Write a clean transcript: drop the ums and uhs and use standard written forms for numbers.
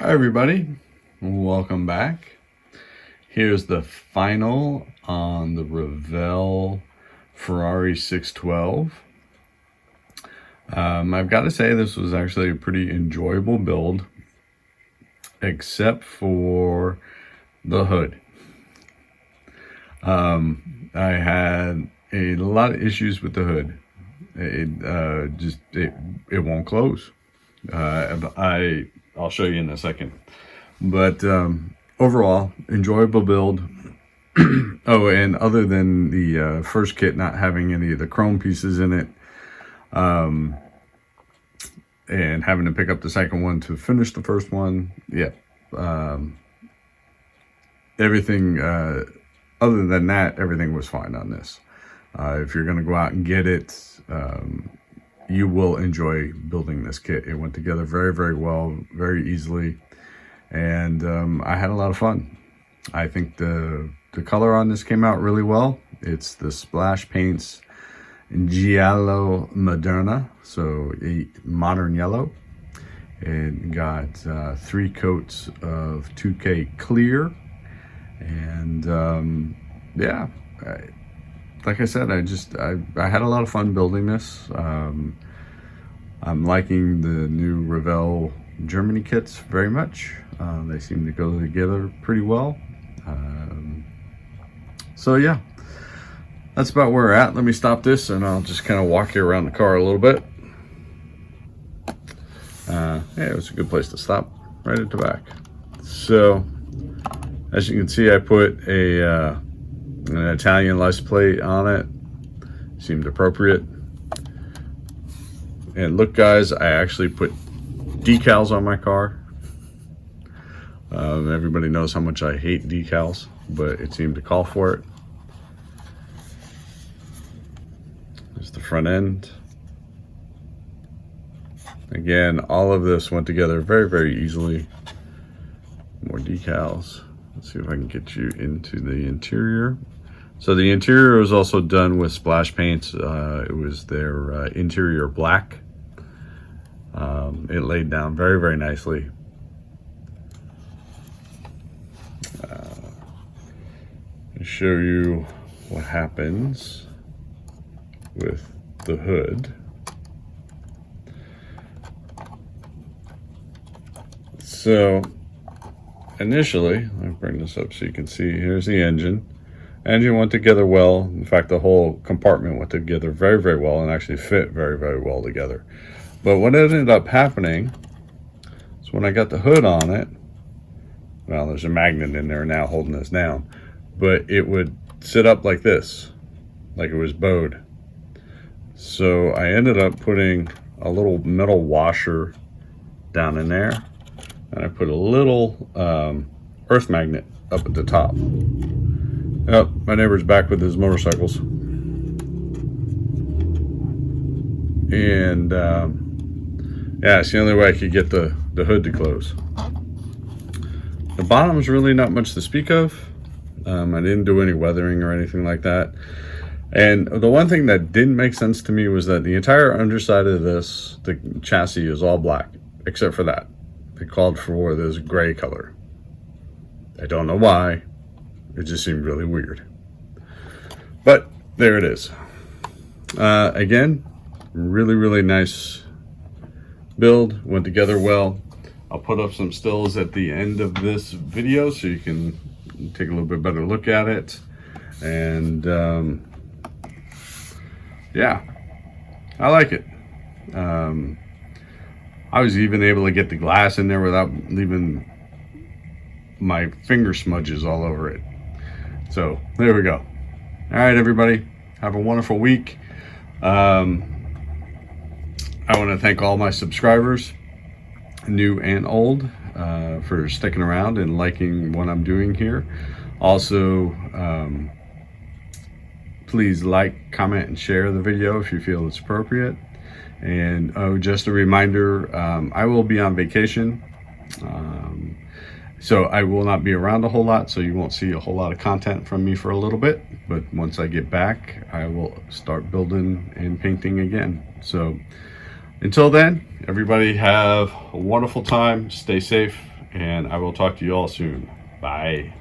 Hi everybody, welcome back. Here's the final on the Revell Ferrari 612. I've got to say this was actually a pretty enjoyable build, except for the hood. I had a lot of issues with the hood. It won't close. I'll show you in a second. But overall, enjoyable build. Oh, and other than the first kit not having any of the chrome pieces in it, and having to pick up the second one to finish the first one, yeah. Everything, other than that, everything was fine on this. If you're going to go out and get it, you will enjoy building this kit. It went together very, very well, very easily. And I had a lot of fun. I think the color on this came out really well. It's the Splash Paints Giallo Moderna, so a modern yellow. It got 3 coats of 2K clear. And yeah, like I said, I had a lot of fun building this. I'm liking the new Revell Germany kits very much. They seem to go together pretty well. So yeah, that's about where we're at. Let me stop this and I'll just kind of walk you around the car a little bit. Yeah, it was a good place to stop, right at the back. So as you can see, I put an Italian license plate on it. Seemed appropriate. And look guys, I actually put decals on my car. Everybody knows how much I hate decals, but it seemed to call for it. There's the front end. Again, all of this went together very, very easily. More decals. Let's see if I can get you into the interior. So the interior was also done with splash paints. It was their interior black. It laid down very, very nicely. I'll show you what happens with the hood. So initially, let me bring this up so you can see, here's the engine. Engine went together well. In fact, the whole compartment went together very, very well and actually fit very, very well together. But what ended up happening is when I got the hood on it, well, there's a magnet in there now holding this down, but it would sit up like this, like it was bowed. So I ended up putting a little metal washer down in there, and I put a little earth magnet up at the top. Yep, my neighbor's back with his motorcycles. And yeah, it's the only way I could get the hood to close. The bottom's really not much to speak of. I didn't do any weathering or anything like that. And the one thing that didn't make sense to me was that the entire underside of this, the chassis, is all black, except for that. They called for this gray color. I don't know why. It just seemed really weird. But there it is. Again, really, really nice build. Went together well. I'll put up some stills at the end of this video so you can take a little bit better look at it. And yeah, I like it. I was even able to get the glass in there without leaving my finger smudges all over it. So there we go. All right, everybody, have a wonderful week. I want to thank all my subscribers, new and old, for sticking around and liking what I'm doing here. Also, please like, comment, and share the video if you feel it's appropriate. And just a reminder, I will be on vacation. So I will not be around a whole lot, so you won't see a whole lot of content from me for a little bit. But once I get back, I will start building and painting again. So until then, everybody have a wonderful time, stay safe, and I will talk to you all soon. Bye.